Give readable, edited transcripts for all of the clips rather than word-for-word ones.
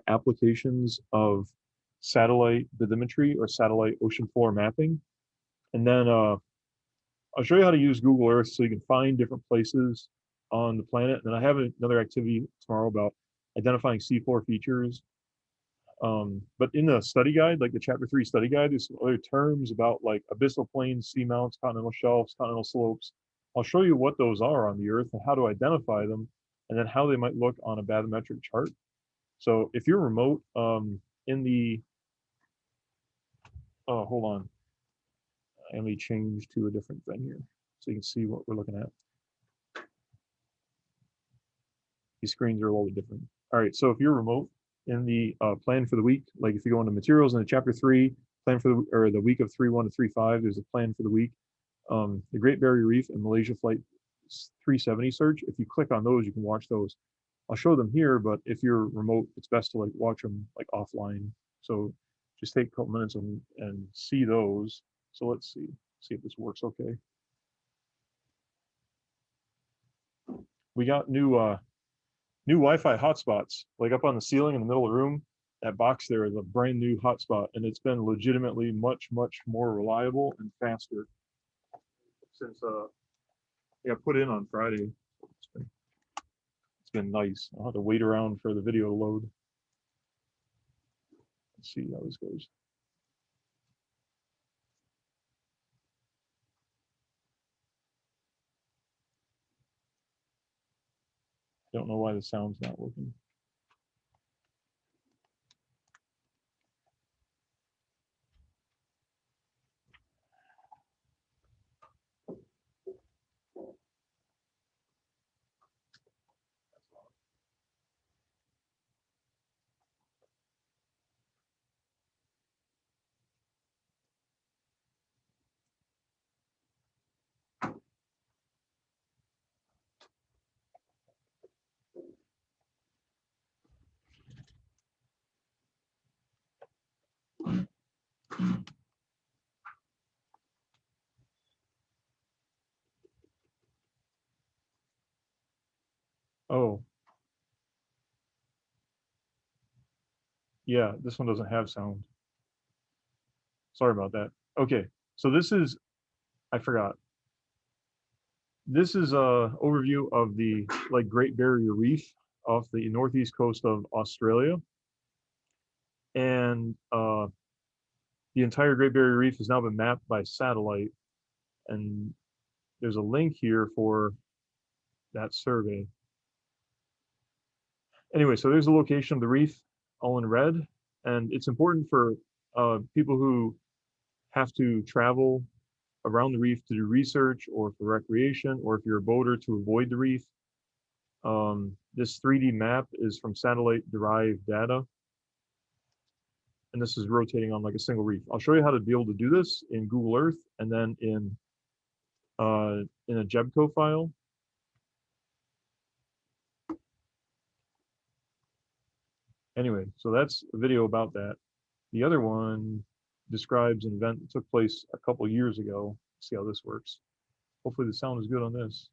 applications of satellite bathymetry or satellite ocean floor mapping. And then I'll show you how to use Google Earth so you can find different places on the planet. And I have another activity tomorrow about identifying seafloor features. But in the study guide, like the chapter 3 study guide, there's some other terms about like abyssal planes, seamounts, continental shelves, continental slopes. I'll show you what those are on the Earth and how to identify them, and then how they might look on a bathymetric chart. So if you're remote in the, oh, hold on. Let me change to a different thing here so you can see what we're looking at. These screens are a little bit different. All right, so if you're remote in the plan for the week, like if you go into materials in the chapter 3, plan for the week of 3.1 to 3.5, there's a plan for the week. The Great Barrier Reef and Malaysia Flight 370 search, if you click on those, you can watch those. I'll show them here, but if you're remote, it's best to like watch them like offline. So just take a couple minutes and see those. So let's see if this works okay. We got new Wi-Fi hotspots, like up on the ceiling in the middle of the room. That box there is a brand new hotspot, and it's been legitimately much more reliable and faster since it got put in on Friday. It's been nice. I'll have to wait around for the video to load. Let's see how this goes. Don't know why the sound's not working. Oh. Yeah, this one doesn't have sound. Sorry about that. Okay, so this is, I forgot. This is a overview of the like Great Barrier Reef off the northeast coast of Australia. And the entire Great Barrier Reef has now been mapped by satellite. And there's a link here for that survey. Anyway, so there's the location of the reef, all in red. And it's important for people who have to travel around the reef to do research or for recreation, or if you're a boater to avoid the reef. This 3D map is from satellite derived data. And this is rotating on like a single reef. I'll show you how to be able to do this in Google Earth and then in a Jebco file. Anyway, so that's a video about that. The other one describes an event that took place a couple years ago. Let's see how this works. Hopefully the sound is good on this.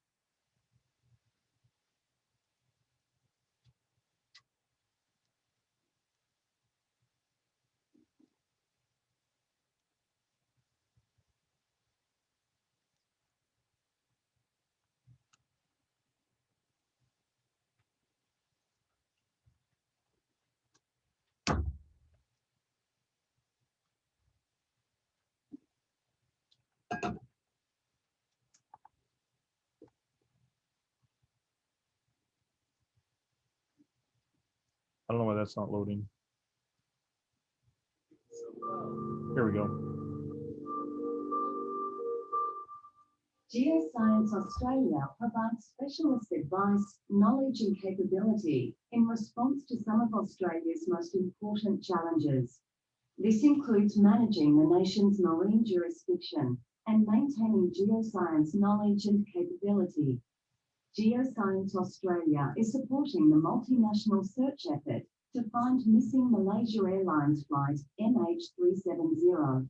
I don't know why that's not loading. Here we go. Geoscience Australia provides specialist advice, knowledge and capability in response to some of Australia's most important challenges. This includes managing the nation's marine jurisdiction and maintaining geoscience knowledge and capability. Geoscience Australia is supporting the multinational search effort to find missing Malaysia Airlines flight MH370.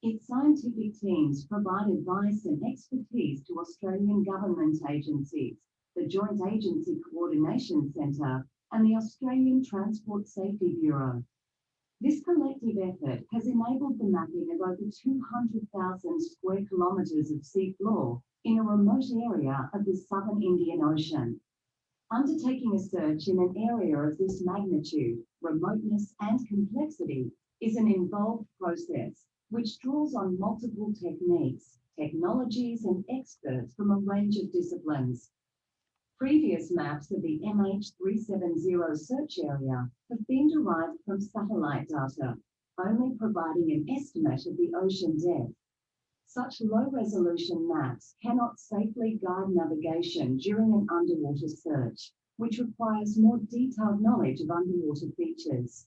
Its scientific teams provide advice and expertise to Australian government agencies, the Joint Agency Coordination Centre, and the Australian Transport Safety Bureau. This collective effort has enabled the mapping of over 200,000 square kilometres of seafloor in a remote area of the southern Indian Ocean. Undertaking a search in an area of this magnitude, remoteness, and complexity is an involved process which draws on multiple techniques, technologies, and experts from a range of disciplines. Previous maps of the MH370 search area have been derived from satellite data, only providing an estimate of the ocean depth. Such low-resolution maps cannot safely guide navigation during an underwater search, which requires more detailed knowledge of underwater features.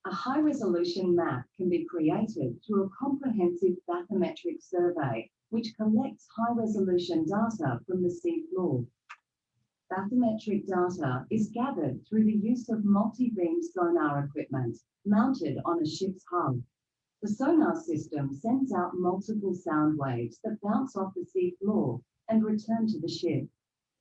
A high-resolution map can be created through a comprehensive bathymetric survey, which collects high-resolution data from the seafloor. Bathymetric data is gathered through the use of multi-beam sonar equipment mounted on a ship's hull. The sonar system sends out multiple sound waves that bounce off the seafloor and return to the ship.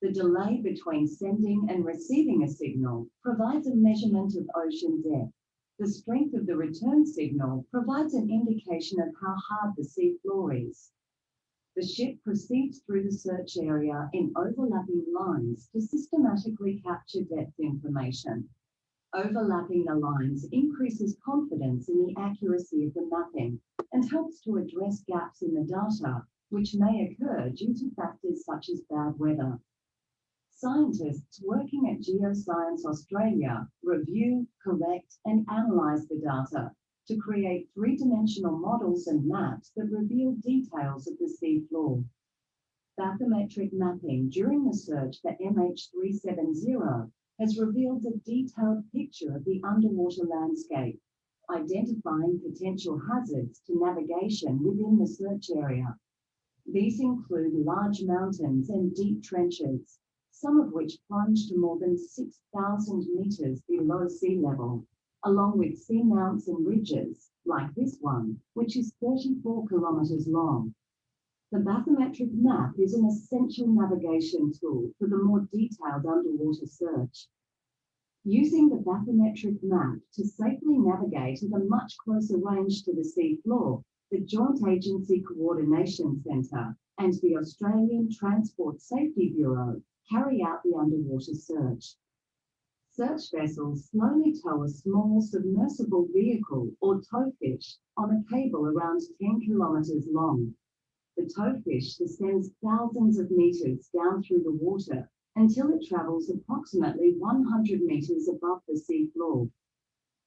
The delay between sending and receiving a signal provides a measurement of ocean depth. The strength of the return signal provides an indication of how hard the seafloor is. The ship proceeds through the search area in overlapping lines to systematically capture depth information. Overlapping the lines increases confidence in the accuracy of the mapping and helps to address gaps in the data, which may occur due to factors such as bad weather. Scientists working at Geoscience Australia review, correct, and analyse the data to create three-dimensional models and maps that reveal details of the seafloor. Bathymetric mapping during the search for MH370 has revealed a detailed picture of the underwater landscape, identifying potential hazards to navigation within the search area. These include large mountains and deep trenches, some of which plunge to more than 6,000 metres below sea level, along with seamounts and ridges, like this one, which is 34 kilometres long. The bathymetric map is an essential navigation tool for the more detailed underwater search. Using the bathymetric map to safely navigate at a much closer range to the seafloor, the Joint Agency Coordination Centre and the Australian Transport Safety Bureau carry out the underwater search. Search vessels slowly tow a small submersible vehicle or towfish on a cable around 10 kilometres long. The towfish descends thousands of metres down through the water until it travels approximately 100 metres above the seafloor.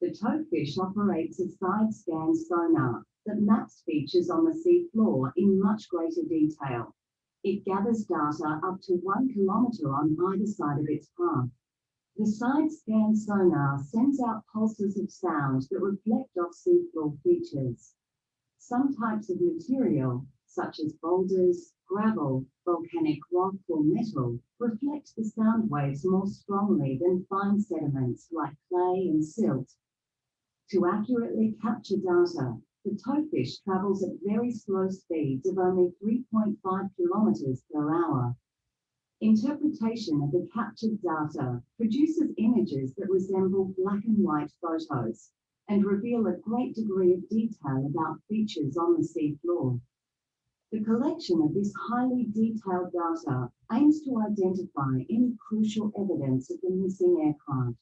The towfish operates a side-scan sonar that maps features on the seafloor in much greater detail. It gathers data up to 1 kilometre on either side of its path. The side-scan sonar sends out pulses of sound that reflect off seafloor features. Some types of material, such as boulders, gravel, volcanic rock, or metal, reflect the sound waves more strongly than fine sediments like clay and silt. To accurately capture data, the towfish travels at very slow speeds of only 3.5 kilometres per hour. Interpretation of the captured data produces images that resemble black and white photos and reveal a great degree of detail about features on the seafloor. The collection of this highly detailed data aims to identify any crucial evidence of the missing aircraft.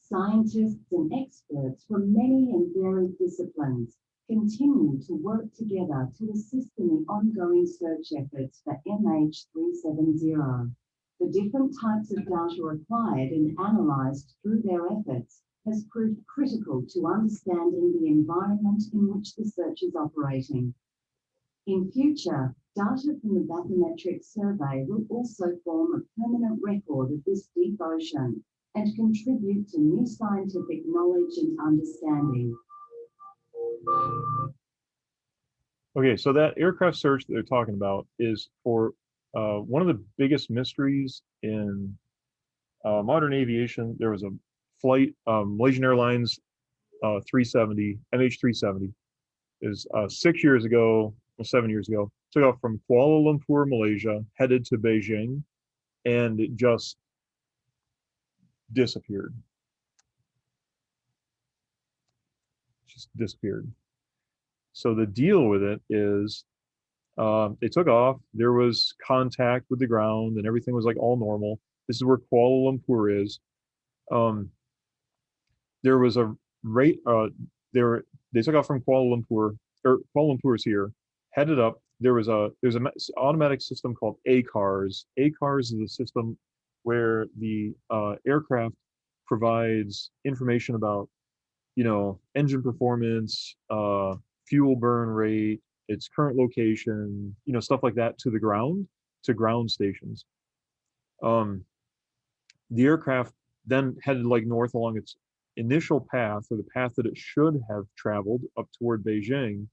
Scientists and experts from many and varied disciplines continue to work together to assist in the ongoing search efforts for MH370. The different types of data acquired and analysed through their efforts has proved critical to understanding the environment in which the search is operating. In future, data from the bathymetric survey will also form a permanent record of this deep ocean and contribute to new scientific knowledge and understanding. Okay, so that aircraft search that they're talking about is for one of the biggest mysteries in modern aviation. There was a flight, Malaysian Airlines 370, MH370, is 6 years ago, well, 7 years ago, took off from Kuala Lumpur, Malaysia, headed to Beijing, and it just disappeared. Just disappeared. So the deal with it is they took off. There was contact with the ground, and everything was like all normal. This is where Kuala Lumpur is. Um, there was a rate. They took off from Kuala Lumpur, or Kuala Lumpur is here, headed up. There's an automatic system called ACARS. ACARS is a system where the aircraft provides information about, engine performance, fuel burn rate, its current location, stuff like that to ground stations. Um, the aircraft then headed like north along its initial path, or the path that it should have traveled up toward Beijing.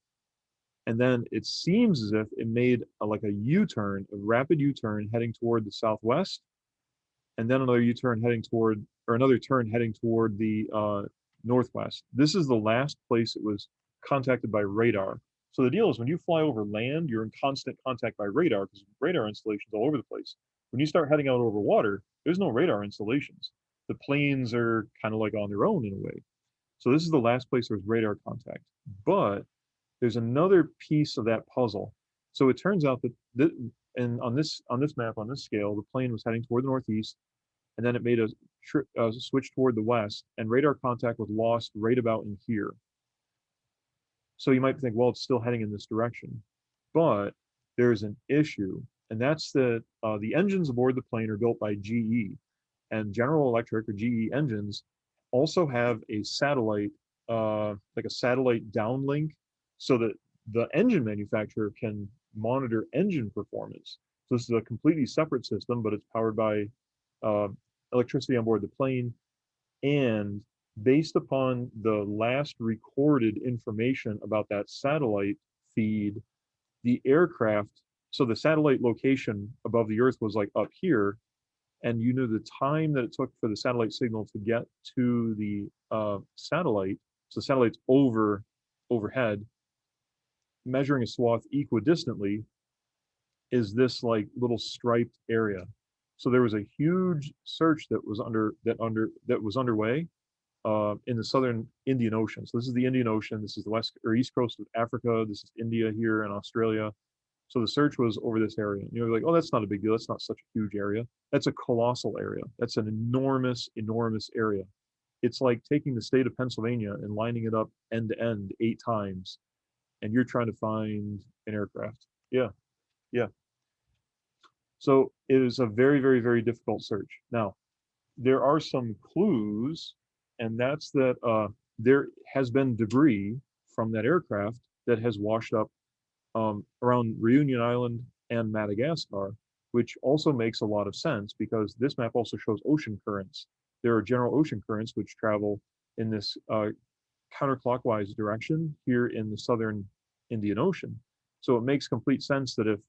And then it seems as if it made like a U-turn, a rapid U-turn heading toward the southwest, and then another U-turn heading toward, or another turn heading toward the northwest. This is the last place it was contacted by radar. So the deal is when you fly over land, you're in constant contact by radar because radar installations all over the place. When you start heading out over water, there's no radar installations. The planes are kind of like on their own in a way. So this is the last place there was radar contact. But there's another piece of that puzzle. So it turns out that, and on this map, on this scale, the plane was heading toward the northeast, and then it made a switch toward the west, and radar contact was lost right about in here. So you might think, well, it's still heading in this direction, but there's an issue, and that's that the engines aboard the plane are built by GE, and General Electric or GE engines also have a satellite, like a satellite downlink, so that the engine manufacturer can monitor engine performance. So this is a completely separate system, but it's powered by uh, electricity on board the plane. And based upon the last recorded information about that satellite feed, the aircraft, so the satellite location above the Earth was like up here, and you knew the time that it took for the satellite signal to get to the satellite. So the satellite's overhead, measuring a swath equidistantly, is this like little striped area. So there was a huge search that was underway in the southern Indian Ocean. So this is the Indian Ocean. This is the west or east coast of Africa. This is India here and Australia. So the search was over this area. And you're like, oh, that's not a big deal. That's not such a huge area. That's a colossal area. That's an enormous, enormous area. It's like taking the state of Pennsylvania and lining it up end to end 8 times, and you're trying to find an aircraft. Yeah, yeah. So it is a very, very, very difficult search. Now, there are some clues, and that's that there has been debris from that aircraft that has washed up around Reunion Island and Madagascar, which also makes a lot of sense because this map also shows ocean currents. There are general ocean currents which travel in this counterclockwise direction here in the southern Indian Ocean. So it makes complete sense that if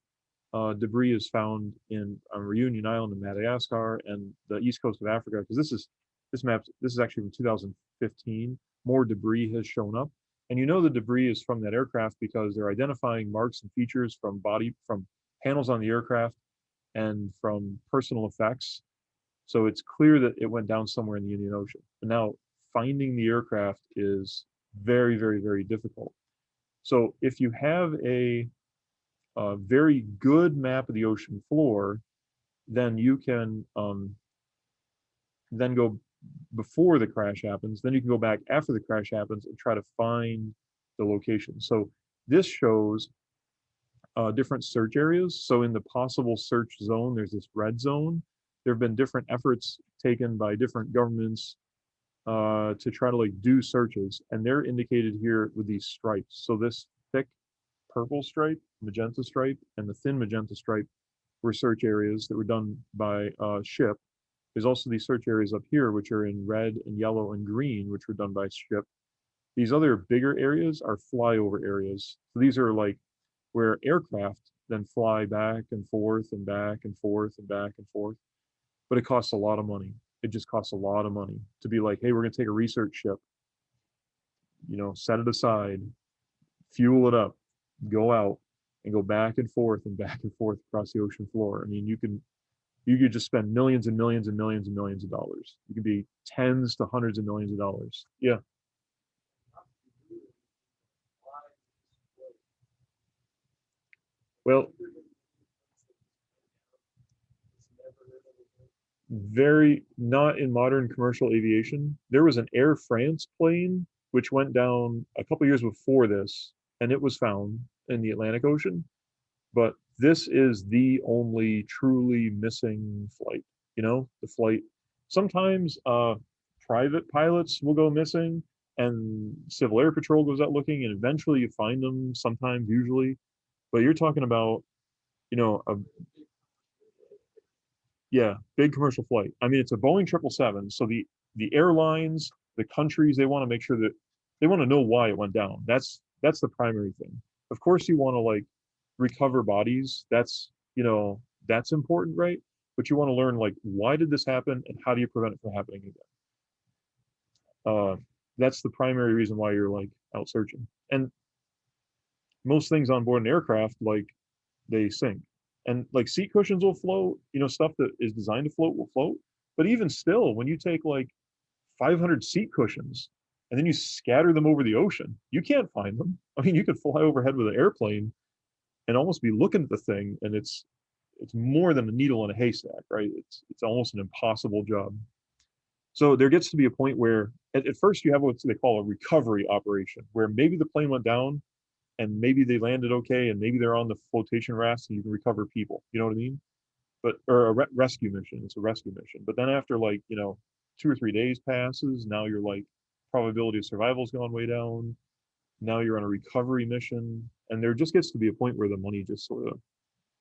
debris is found in Reunion Island in Madagascar and the east coast of Africa, because this is actually from 2015. More debris has shown up, and the debris is from that aircraft because they're identifying marks and features from panels on the aircraft and from personal effects. So it's clear that it went down somewhere in the Indian Ocean. But now finding the aircraft is very, very, very difficult. So if you have a very good map of the ocean floor, then you can then go before the crash happens. Then you can go back after the crash happens and try to find the location. So this shows different search areas. So in the possible search zone, there's this red zone. There have been different efforts taken by different governments to try to like do searches, and they're indicated here with these stripes. So this thick purple stripe, magenta stripe, and the thin magenta stripe were search areas that were done by ship. There's also these search areas up here, which are in red and yellow and green, which were done by ship. These other bigger areas are flyover areas. So these are like where aircraft then fly back and forth and back and forth and back and forth. But it costs a lot of money. It just costs a lot of money to be like, hey, we're going to take a research ship, set it aside, fuel it up, go out and go back and forth across the ocean floor. I mean, You could just spend millions and millions and millions and millions of dollars. You could be tens to hundreds of millions of dollars. Yeah. Well, very not in modern commercial aviation. There was an Air France plane which went down a couple years before this, and it was found in the Atlantic Ocean. But this is the only truly missing flight. You know, the flight. Sometimes private pilots will go missing, and Civil Air Patrol goes out looking, and eventually you find them. Sometimes, usually, but you're talking about, a yeah, big commercial flight. I mean, it's a Boeing 777, so the airlines, the countries, they want to make sure that they want to know why it went down. That's the primary thing. Of course, you want to like recover bodies. That's important, right? But you want to learn like why did this happen and how do you prevent it from happening again? Uh, that's the primary reason why you're like out searching. And most things on board an aircraft, like they sink. And like seat cushions will float, stuff that is designed to float will float. But even still, when you take like 500 seat cushions and then you scatter them over the ocean, you can't find them. I mean, you could fly overhead with an airplane and almost be looking at the thing, and it's more than a needle in a haystack, right? It's almost an impossible job. So there gets to be a point where at first you have what they call a recovery operation, where maybe the plane went down and maybe they landed okay, and maybe they're on the flotation rafts and you can recover people. You know what I mean? But or a rescue mission. It's a rescue mission. But then after like 2 or 3 days passes, now you're like probability of survival's gone way down. Now you're on a recovery mission, and there just gets to be a point where the money just sort of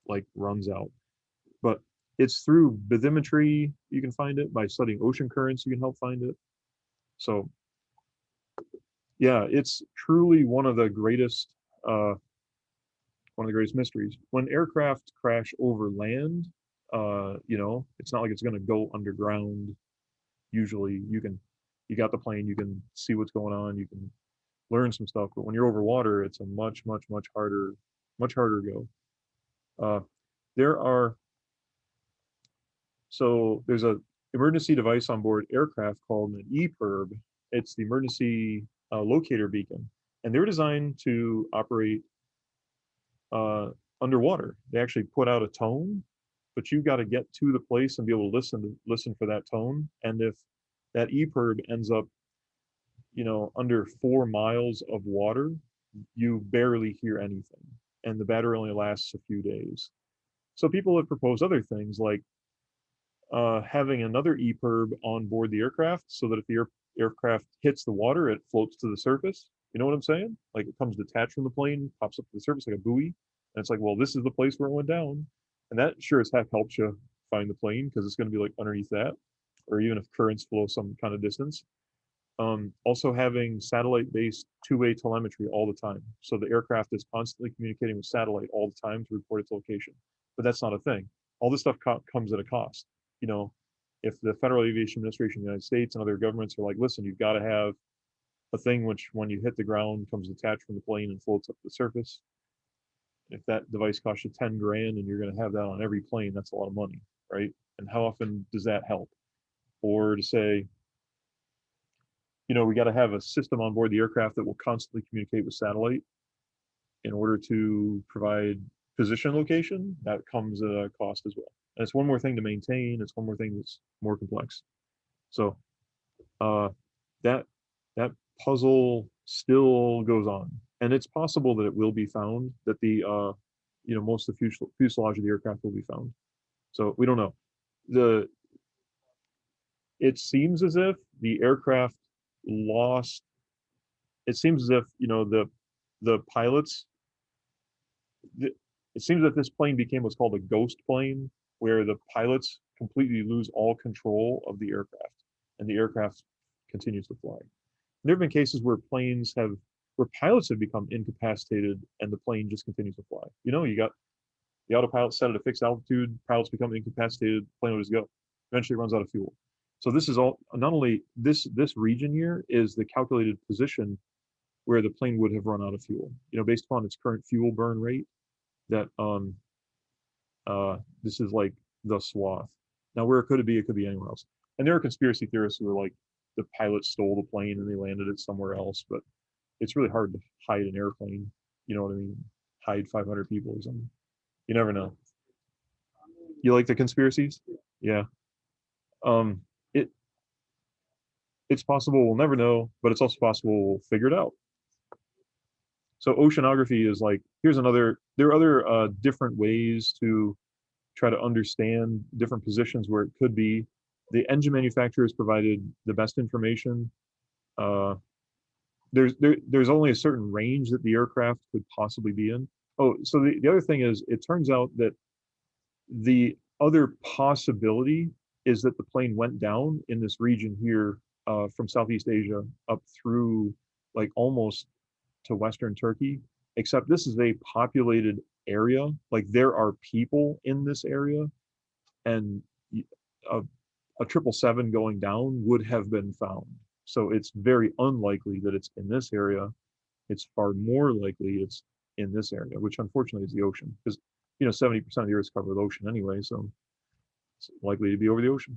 like runs out. But it's through bathymetry you can find it. By studying ocean currents you can help find it. So yeah, it's truly uh, one of the greatest mysteries. When aircraft crash over land, it's not like it's going to go underground. Usually, you got the plane, you can see what's going on, you can learn some stuff. But when you're over water, it's a much, much, much harder go. Uh, there are there's a emergency device on board aircraft called an Epirb. It's the emergency locator beacon, and they're designed to operate uh, underwater. They actually put out a tone, but you've got to get to the place and be able to listen for that tone. And if that EPIRB ends up, under 4 miles of water, you barely hear anything, and the battery only lasts a few days. So people have proposed other things like having another EPIRB on board the aircraft, so that if the aircraft hits the water, it floats to the surface. You know what I'm saying? Like it comes detached from the plane, pops up to the surface like a buoy, and it's like, well, this is the place where it went down, and that sure as heck helps you find the plane because it's going to be like underneath that, or even if currents flow some kind of distance. Also having satellite-based two-way telemetry all the time, so the aircraft is constantly communicating with satellite all the time to report its location. But that's not a thing. All this stuff comes at a cost. You know, if the Federal Aviation Administration of the United States and other governments are like, listen, you've got to have a thing which, when you hit the ground, comes detached from the plane and floats up to the surface. If that device costs you 10 grand and you're going to have that on every plane, that's a lot of money, right? And how often does that help? Or to say, we got to have a system on board the aircraft that will constantly communicate with satellite in order to provide position location. That comes at a cost as well. And it's one more thing to maintain. It's one more thing that's more complex. So uh, that that puzzle still goes on, and it's possible that it will be found. That the most of the fuselage of the aircraft will be found. So we don't know. The It seems as if the aircraft lost. It seems as if the pilots. It seems that this plane became what's called a ghost plane, where the pilots completely lose all control of the aircraft, and the aircraft continues to fly. There have been cases where pilots have become incapacitated and the plane just continues to fly. You got the autopilot set at a fixed altitude, pilots become incapacitated, plane will just go. Eventually runs out of fuel. So this is all, not only this region here is the calculated position where the plane would have run out of fuel. Based upon its current fuel burn rate, that this is like the swath. Now, where could it be? It could be anywhere else. And there are conspiracy theorists who are like, the pilot stole the plane and they landed it somewhere else. But it's really hard to hide an airplane. You know what I mean? Hide 500 people or something. You never know. You like the conspiracies? Yeah. Um, it it's possible we'll never know, but it's also possible we'll figure it out. So oceanography is like, here's another, there are other different ways to try to understand different positions where it could be. The engine manufacturers provided the best information. Uh, there's only a certain range that the aircraft could possibly be in. Oh, so the other thing is, it turns out that the other possibility is that the plane went down in this region here from Southeast Asia up through like almost to Western Turkey, except this is a populated area. Like there are people in this area, and a, a 777 going down would have been found. So it's very unlikely that it's in this area. It's far more likely it's in this area, which unfortunately is the ocean, because 70% of the Earth is covered with ocean anyway, so it's likely to be over the ocean.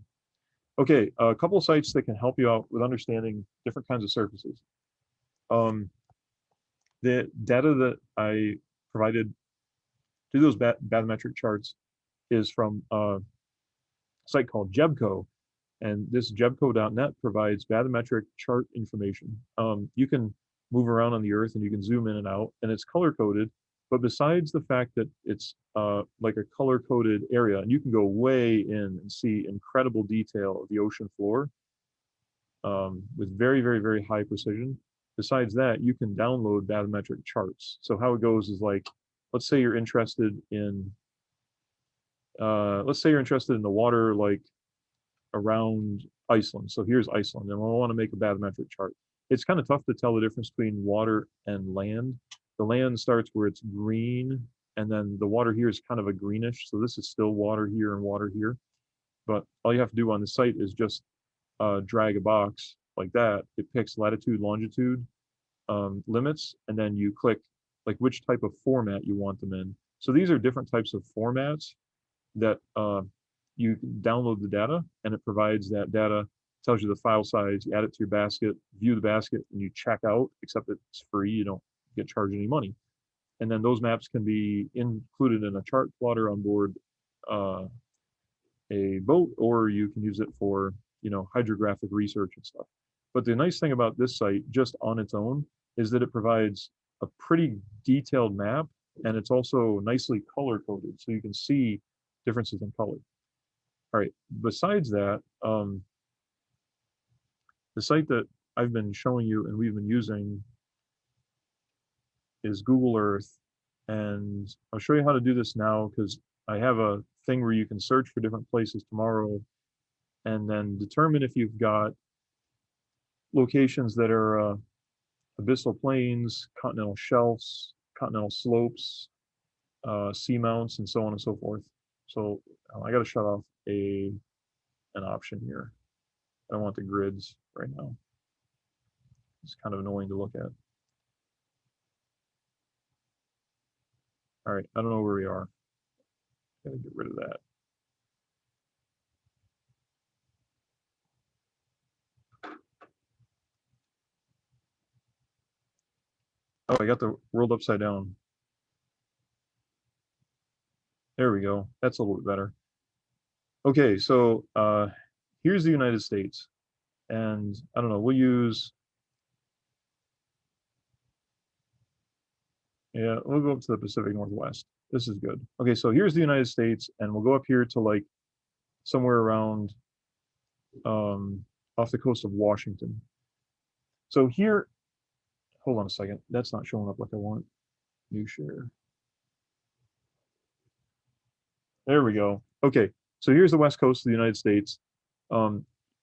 Okay, a couple of sites that can help you out with understanding different kinds of surfaces. The data that I provided to those bathymetric charts is from a site called Jebco, and this jebco.net provides bathymetric chart information. You can move around on the Earth and you can zoom in and out, and it's color coded. But besides the fact that it's like a color coded area, and you can go way in and see incredible detail of the ocean floor with very, very, very high precision. Besides that, you can download bathymetric charts. So how it goes is like, let's say you're interested in, the water like around Iceland. So here's Iceland, and I want to make a bathymetric chart. It's kind of tough to tell the difference between water and land. The land starts where it's green, and then the water here is kind of a greenish. So this is still water here and water here. But all you have to do on the site is just drag a box like that. It picks latitude, longitude limits, and then you click like which type of format you want them in. So these are different types of formats that you download the data, and it provides that data, tells you the file size, you add it to your basket, view the basket, and you check out, except it's free, you don't get charged any money. And then those maps can be included in a chart plotter on board a boat, or you can use it for, hydrographic research and stuff. But the nice thing about this site, just on its own, is that it provides a pretty detailed map, and it's also nicely color coded, so you can see differences in color. All right, besides that, the site that I've been showing you and we've been using is Google Earth. And I'll show you how to do this now, because I have a thing where you can search for different places tomorrow and then determine if you've got locations that are abyssal plains, continental shelves, continental slopes, seamounts, and so on and so forth. So I got to shut off an option here. I don't want the grids right now. It's kind of annoying to look at. All right, I don't know where we are. Gotta get rid of that. Oh, I got the world upside down. There we go. That's a little bit better. Okay, so here's the United States. And I don't know, we'll use, yeah, we'll go up to the Pacific Northwest. This is good. Okay, so here's the United States, and we'll go up here to like somewhere around off the coast of Washington. So here, hold on a second. That's not showing up like I want. New share. There we go. Okay, so here's the west coast of the United States.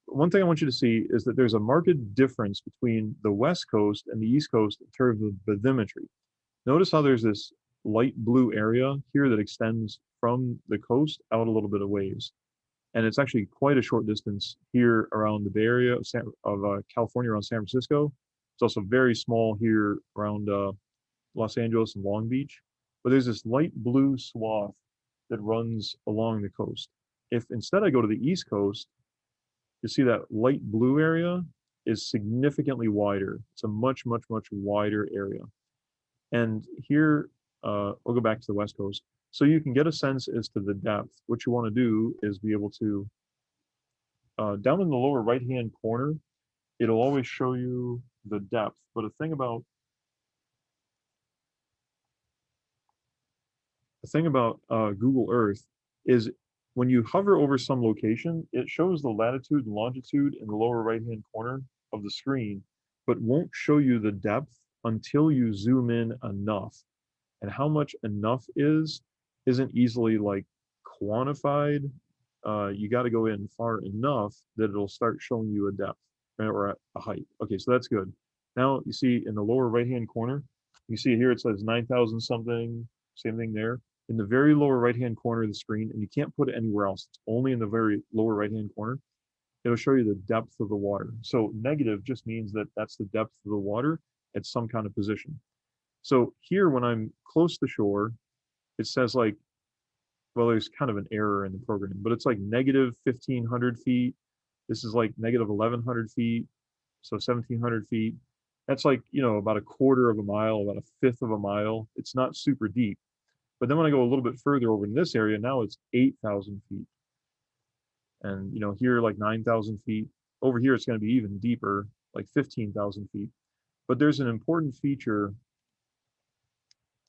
One thing I want you to see is that there's a marked difference between the west coast and the east coast in terms of bathymetry. Notice how there's this light blue area here that extends from the coast out a little bit of ways. And it's actually quite a short distance here around the Bay Area of California, around San Francisco. It's also very small here around Los Angeles and Long Beach. But there's this light blue swath that runs along the coast. if instead I go to the East Coast, you see that light blue area is significantly wider. It's a much, much, much wider area. And here, I'll go back to the West Coast. So you can get a sense as to the depth. What you want to do is be able to, down in the lower right-hand corner, it'll always show you the depth. But the thing about Google Earth is when you hover over some location, it shows the latitude and longitude in the lower right-hand corner of the screen, but won't show you the depth until you zoom in enough. And how much enough isn't easily like quantified. You got to go in far enough that it'll start showing you a depth or a height. Okay, so that's good. Now you see in the lower right-hand corner, you see here it says 9,000 something, same thing there. In the very lower right-hand corner of the screen, and you can't put it anywhere else. It's only in the very lower right-hand corner. It'll show you the depth of the water. So negative just means that that's the depth of the water at some kind of position. So here, when I'm close to shore, it says like, well, there's kind of an error in the program, but it's like negative 1,500 feet. This is like negative 1,100 feet. So 1,700 feet. That's like, about a quarter of a mile, about a fifth of a mile. It's not super deep. But then when I go a little bit further over in this area, now it's 8,000 feet. And, here like 9,000 feet. Over here, it's going to be even deeper, like 15,000 feet. But there's an important feature.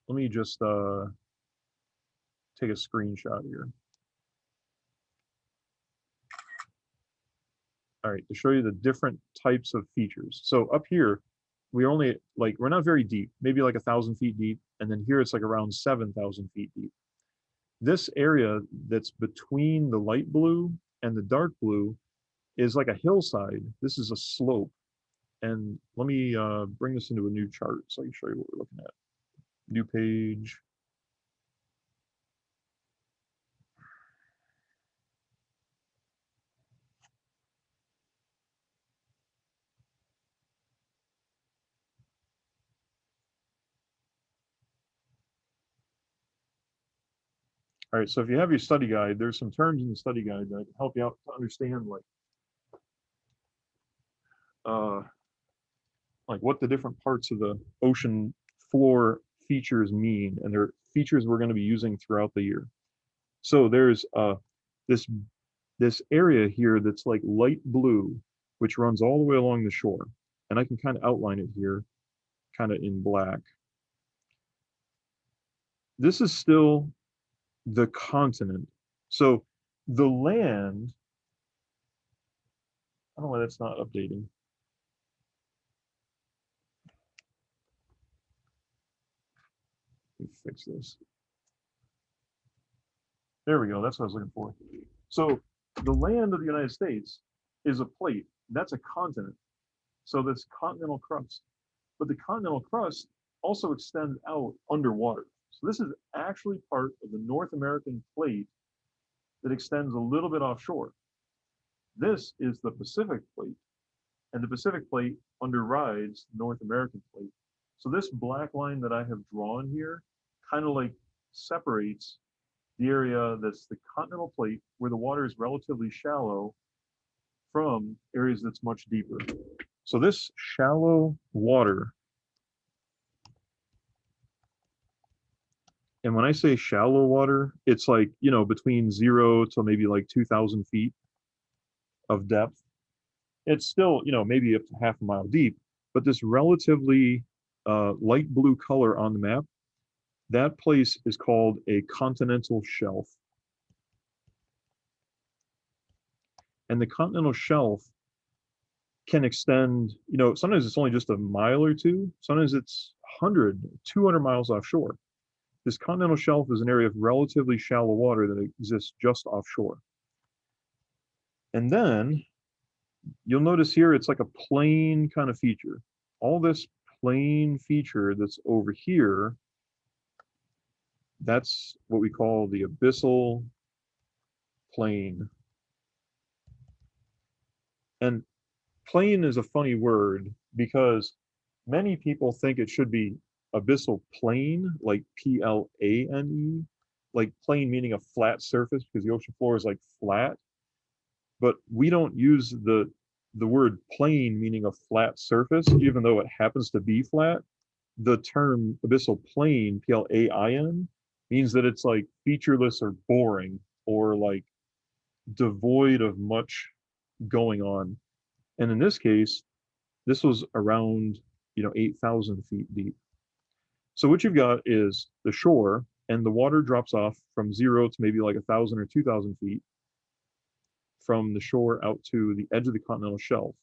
Let me just take a screenshot here. All right, to show you the different types of features. So up here, we're not very deep, maybe like 1,000 feet deep. And then here it's like around 7,000 feet deep. This area that's between the light blue and the dark blue is like a hillside. This is a slope. And let me bring this into a new chart so I can show you what we're looking at. New page. All right, so if you have your study guide, there's some terms in the study guide that help you out to understand like what the different parts of the ocean floor features mean, and they're features we're going to be using throughout the year. So there's this this area here that's like light blue, which runs all the way along the shore, and I can kind of outline it here, kind of in black. This is still the continent. So the land, I don't know why that's not updating. Let me fix this. There we go. That's what I was looking for. So the land of the United States is a plate. That's a continent. So this continental crust. But the continental crust also extends out underwater. So this is actually part of the North American plate that extends a little bit offshore. This is the Pacific plate, and the Pacific plate underrides the North American plate. So this black line that I have drawn here kind of like separates the area that's the continental plate, where the water is relatively shallow, from areas that's much deeper. So this shallow water, and when I say shallow water, it's like, between 0 to maybe like 2,000 feet of depth. It's still, maybe up to half a mile deep, but this relatively light blue color on the map, that place is called a continental shelf. And the continental shelf can extend, sometimes it's only just a mile or two, sometimes it's 100, 200 miles offshore. This continental shelf is an area of relatively shallow water that exists just offshore. And then you'll notice here it's like a plane kind of feature. All this plane feature that's over here, that's what we call the abyssal plane. And plane is a funny word because many people think it should be Abyssal Plane, like Plane, like plane meaning a flat surface because the ocean floor is like flat, but we don't use the word plane meaning a flat surface, even though it happens to be flat. The term abyssal plane, Plain, means that it's like featureless or boring or like devoid of much going on. And in this case, this was around 8,000 feet deep. So what you've got is the shore, and the water drops off from 0 to maybe like 1,000 or 2,000 feet from the shore out to the edge of the continental shelf.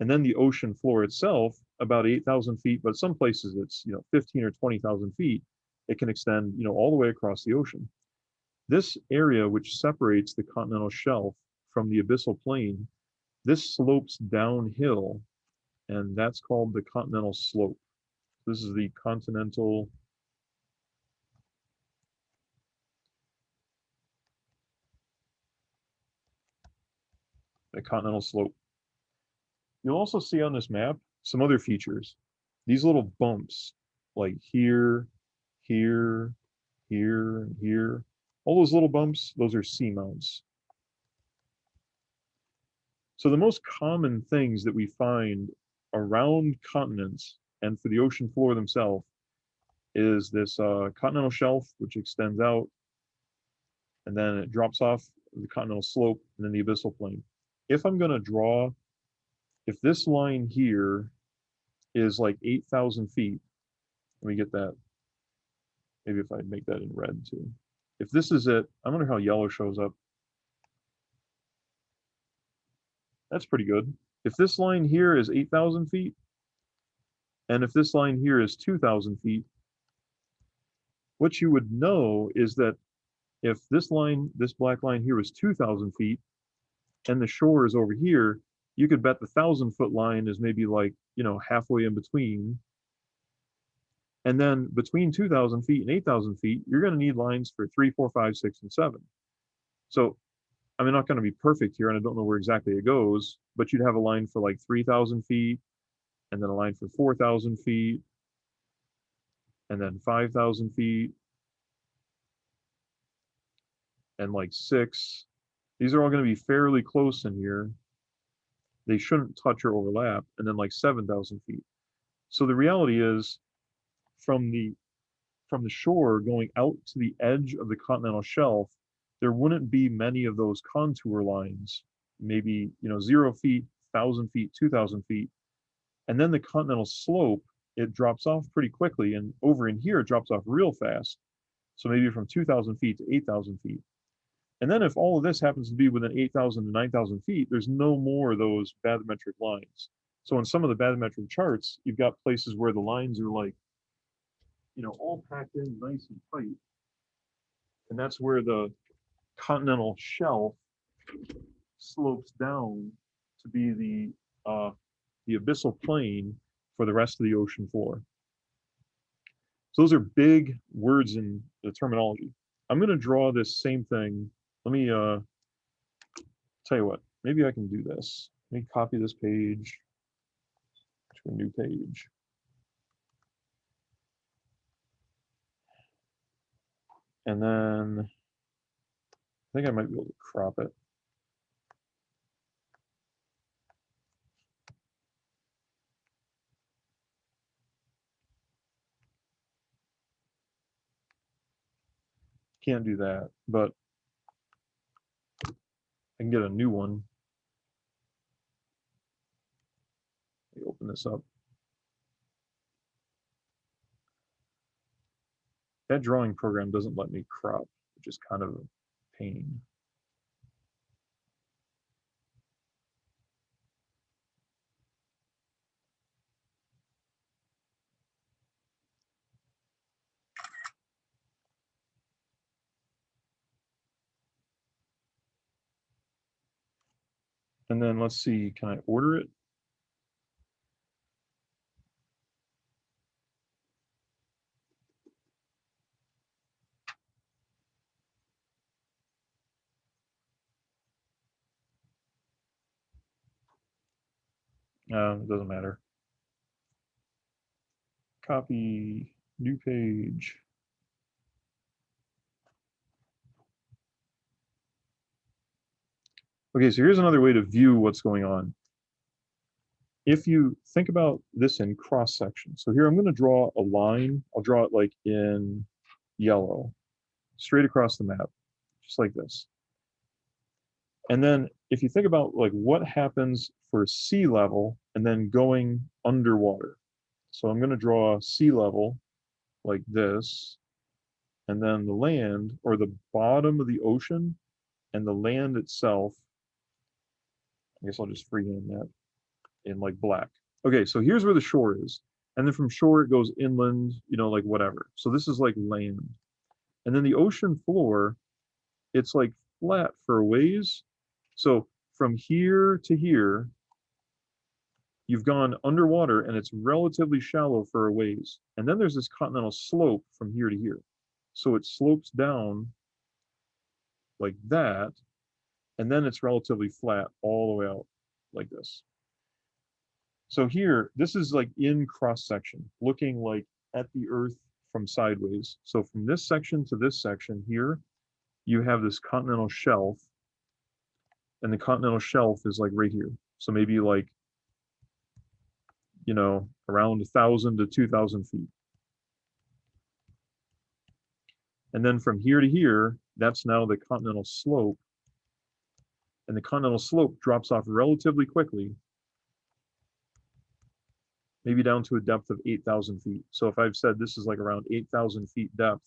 And then the ocean floor itself, about 8,000 feet, but some places it's 15 or 20,000 feet. It can extend all the way across the ocean. This area, which separates the continental shelf from the abyssal plain, this slopes downhill, and that's called the continental slope. This is the continental slope. You'll also see on this map some other features. These little bumps, like here, here, here, and here. All those little bumps, those are seamounts. So the most common things that we find around continents and for the ocean floor themselves is this continental shelf, which extends out, and then it drops off the continental slope, and then the abyssal plain. If I'm going to draw, if this line here is like 8,000 feet, let me get that. Maybe if I make that in red too. If this is it, I wonder how yellow shows up. That's pretty good. If this line here is 8,000 feet, and if this line here is 2,000 feet, what you would know is that if this line, this black line here was 2,000 feet, and the shore is over here, you could bet the 1,000-foot line is maybe like, halfway in between. And then between 2,000 feet and 8,000 feet, you're going to need lines for 3, 4, 5, 6, and 7. So I'm not going to be perfect here, and I don't know where exactly it goes, but you'd have a line for like 3,000 feet, and then a line for 4,000 feet, and then 5,000 feet, and like 6. These are all going to be fairly close in here. They shouldn't touch or overlap, and then like 7,000 feet. So the reality is, from the shore going out to the edge of the continental shelf, there wouldn't be many of those contour lines. Maybe 0 feet, 1,000 feet, 2,000 feet, and then the continental slope, it drops off pretty quickly, and over in here it drops off real fast. So maybe from 2,000 feet to 8,000 feet. And then if all of this happens to be within 8,000 to 9,000 feet, there's no more of those bathymetric lines. So in some of the bathymetric charts, you've got places where the lines are like, all packed in nice and tight. And that's where the continental shelf slopes down to be the abyssal plain for the rest of the ocean floor. So those are big words in the terminology. I'm going to draw this same thing. Let me tell you what, maybe I can do this. Let me copy this page to a new page. And then I think I might be able to crop it. Can't do that, but I can get a new one. Let me open this up. That drawing program doesn't let me crop, which is kind of a pain. And then let's see, can I order it? It doesn't matter. Copy, new page. Okay, so here's another way to view what's going on. If you think about this in cross section, so here I'm going to draw a line. I'll draw it like in yellow, straight across the map, just like this. And then if you think about like what happens for sea level and then going underwater. So I'm going to draw sea level like this, and then the land or the bottom of the ocean and the land itself. I guess I'll just freehand that in like black. Okay, so here's where the shore is. And then from shore it goes inland, you know, like whatever. So this is like land. And then the ocean floor, it's like flat for a ways. So from here to here, you've gone underwater and it's relatively shallow for a ways. And then there's this continental slope from here to here. So it slopes down like that. And then it's relatively flat all the way out like this. So here, this is like in cross section, looking like at the Earth from sideways. So from this section to this section here, you have this continental shelf, and the continental shelf is like right here. So maybe like, you know, around 1,000 to 2,000 feet. And then from here to here, that's now the continental slope. And the continental slope drops off relatively quickly, maybe down to a depth of 8,000 feet. So if I've said this is like around 8,000 feet depth,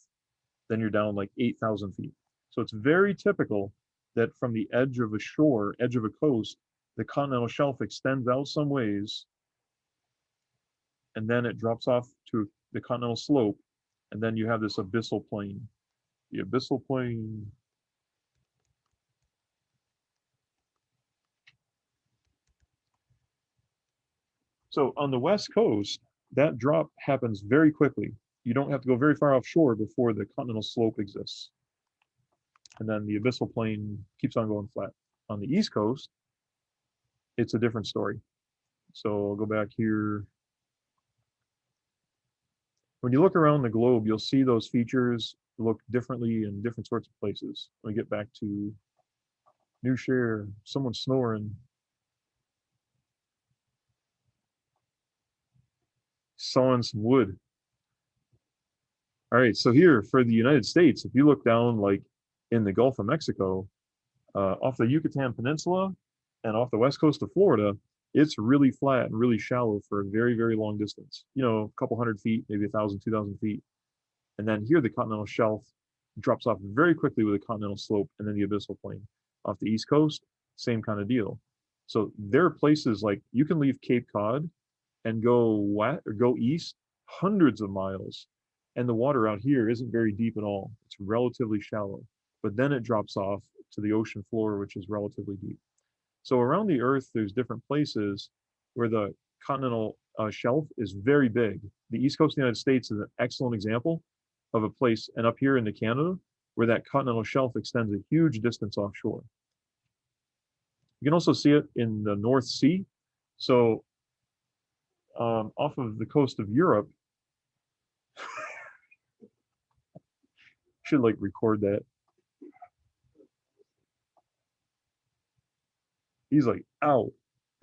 then you're down like 8,000 feet. So it's very typical that from the edge of a shore, edge of a coast, the continental shelf extends out some ways, and then it drops off to the continental slope, and then you have this abyssal plain. The abyssal plain. So on the west coast, that drop happens very quickly. You don't have to go very far offshore before the continental slope exists. And then the abyssal plain keeps on going flat. On the east coast, it's a different story. So I'll go back here. When you look around the globe, you'll see those features look differently in different sorts of places. Let me get back to new share. Someone's snoring. Sawing some wood. All right, so here for the United States, if you look down like in the Gulf of Mexico, off the Yucatan Peninsula and off the west coast of Florida, it's really flat and really shallow for a very, very long distance. You know, a couple hundred feet, maybe 1,000, 2,000 feet. And then here the continental shelf drops off very quickly with a continental slope and then the abyssal plain. Off the East Coast, same kind of deal. So there are places like you can leave Cape Cod and go west or go east hundreds of miles. And the water out here isn't very deep at all. It's relatively shallow. But then it drops off to the ocean floor, which is relatively deep. So around the Earth, there's different places where the continental shelf is very big. The East Coast of the United States is an excellent example of a place, and up here into Canada, where that continental shelf extends a huge distance offshore. You can also see it in the North Sea. So off of the coast of Europe, should like record that. He's like, ow.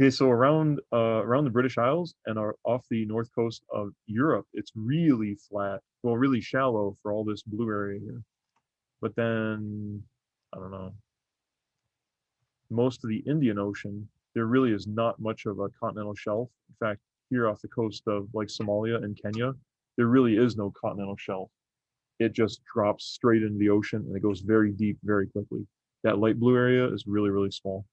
Okay, so around the British Isles and off the north coast of Europe, it's really flat, well, really shallow for all this blue area here. But then, I don't know, most of the Indian Ocean, there really is not much of a continental shelf. In fact, here off the coast of like Somalia and Kenya, there really is no continental shelf. It just drops straight into the ocean and it goes very deep very quickly. That light blue area is really, really small.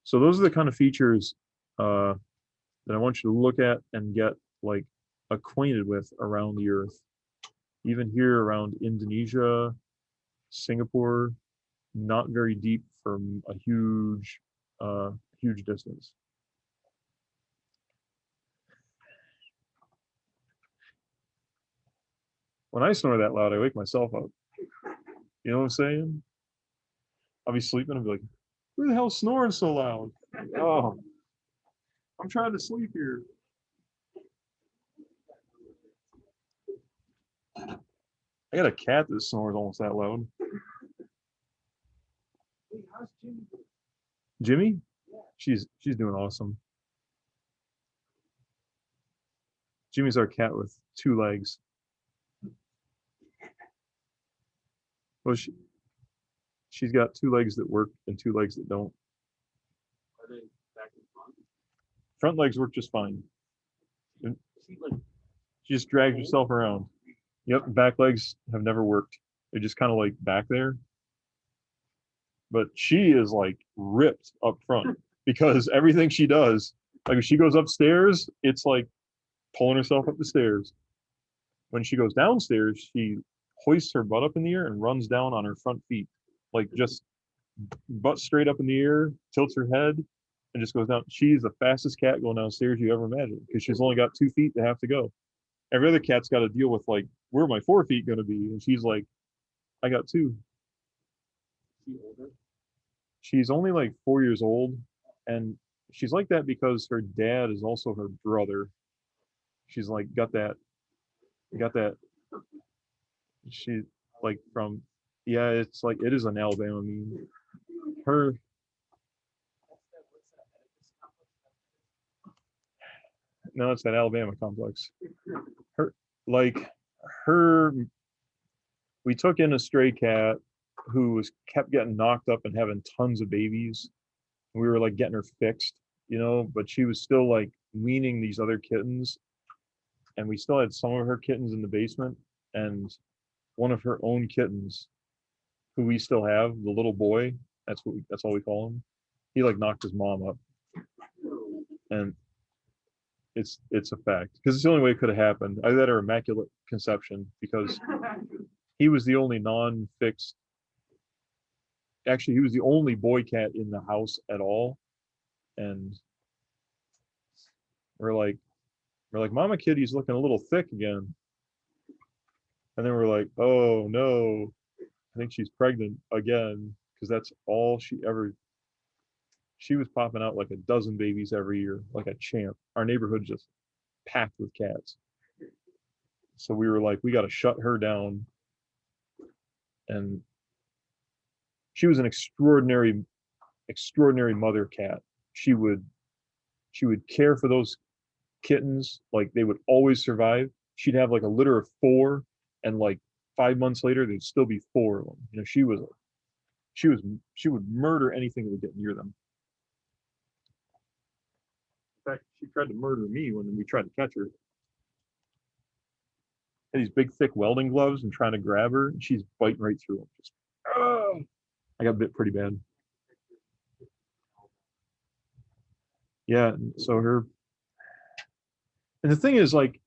So those are the kind of features that I want you to look at and get like acquainted with around the Earth. Even here around Indonesia, Singapore, not very deep from a huge distance. When I snore that loud, I wake myself up. You know what I'm saying? I'll be sleeping and be like, who the hell's snoring so loud? Oh, I'm trying to sleep here. I got a cat that snores almost that loud. Jimmy? She's doing awesome. Jimmy's our cat with 2 legs. Well, she's got 2 legs that work and 2 legs that don't. Are they back and front? Front legs work just fine. And she just drags herself around. Yep, back legs have never worked. They're just kind of like back there. But she is like ripped up front because everything she does, like if she goes upstairs, it's like pulling herself up the stairs. When she goes downstairs, she hoists her butt up in the air and runs down on her front feet, like just butt straight up in the air, tilts her head, and just goes down. She's the fastest cat going downstairs you ever imagined because she's only got 2 feet to have to go. Every other cat's got to deal with like, where are my 4 feet going to be? And she's like, I got 2. Is she older? She's only like 4 years old, and she's like that because her dad is also her brother. She's like got that. She like from, yeah, it's like it is an Alabama meme. Her No, it's that Alabama complex. Her like her we took in a stray cat who was kept getting knocked up and having tons of babies. We were like getting her fixed, but she was still like weaning these other kittens, and we still had some of her kittens in the basement, and one of her own kittens, who we still have, the little boy, that's all we call him. He like knocked his mom up, and it's a fact because it's the only way it could have happened. Either that or immaculate conception, because he was the only non-fixed. Actually, he was the only boy cat in the house at all, and we're like, Mama Kitty's looking a little thick again, and then we're like, oh no, I think she's pregnant again, because that's all she was popping out like a dozen babies every year, like a champ. Our neighborhood just packed with cats. So we were like, we got to shut her down. And she was an extraordinary mother cat. She would care for those kittens, like they would always survive. She'd have like a litter of 4, and like 5 months later there'd still be 4 of them. She would murder anything that would get near them. In fact, she tried to murder me when we tried to catch her. Had these big thick welding gloves and trying to grab her, and she's biting right through them. Just, I got bit pretty bad. Yeah, so and the thing is, like,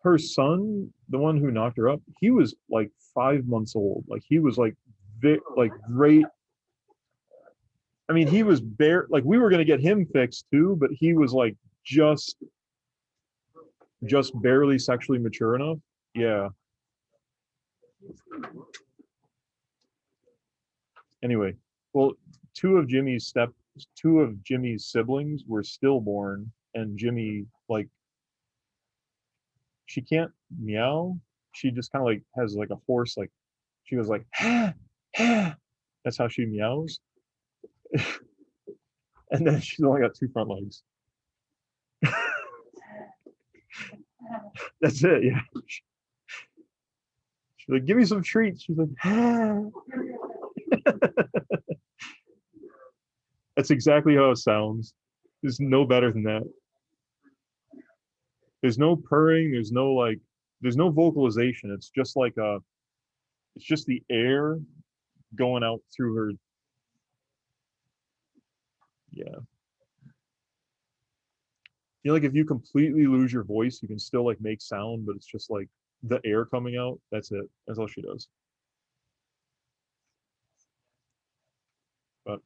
her son, the one who knocked her up, he was like 5 months old. Like he was like great. I mean, he was like we were gonna get him fixed too, but he was like just barely sexually mature enough. Yeah. Anyway, well, two of Jimmy's siblings were stillborn, and Jimmy, like, she can't meow. She just kind of like has like a hoarse, like she goes like, ah, ah. That's how she meows. And then she's only got 2 front legs. That's it. Yeah. She's like, give me some treats. She's like, ah. That's exactly how it sounds. There's no better than that. There's no purring. There's no vocalization. It's just like it's just the air going out through her. Yeah. Like if you completely lose your voice, you can still like make sound, but it's just like the air coming out. That's it. That's all she does. But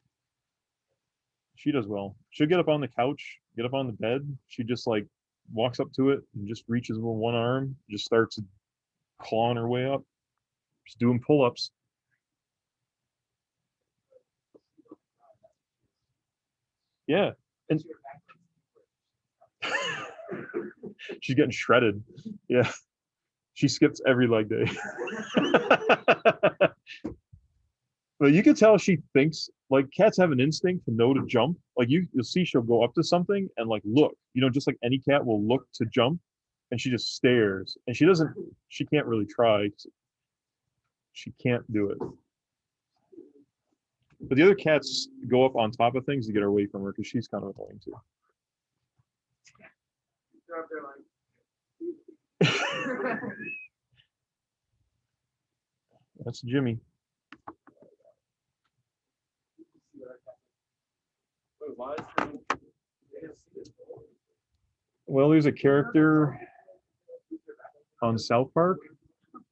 she does well. She'll get up on the couch, get up on the bed. She just like walks up to it and just reaches with one arm, just starts clawing her way up, just doing pull-ups. Yeah. And she's getting shredded. Yeah. She skips every leg day. But you can tell she thinks like cats have an instinct to know to jump. Like you'll see she'll go up to something and like look, just like any cat will look to jump, and she just stares, and she can't really try. 'Cause she can't do it. But the other cats go up on top of things to get away from her because she's kind of annoying too. They're up there like. That's Jimmy. Wait, why is there? They didn't see this. Well, there's a character on South Park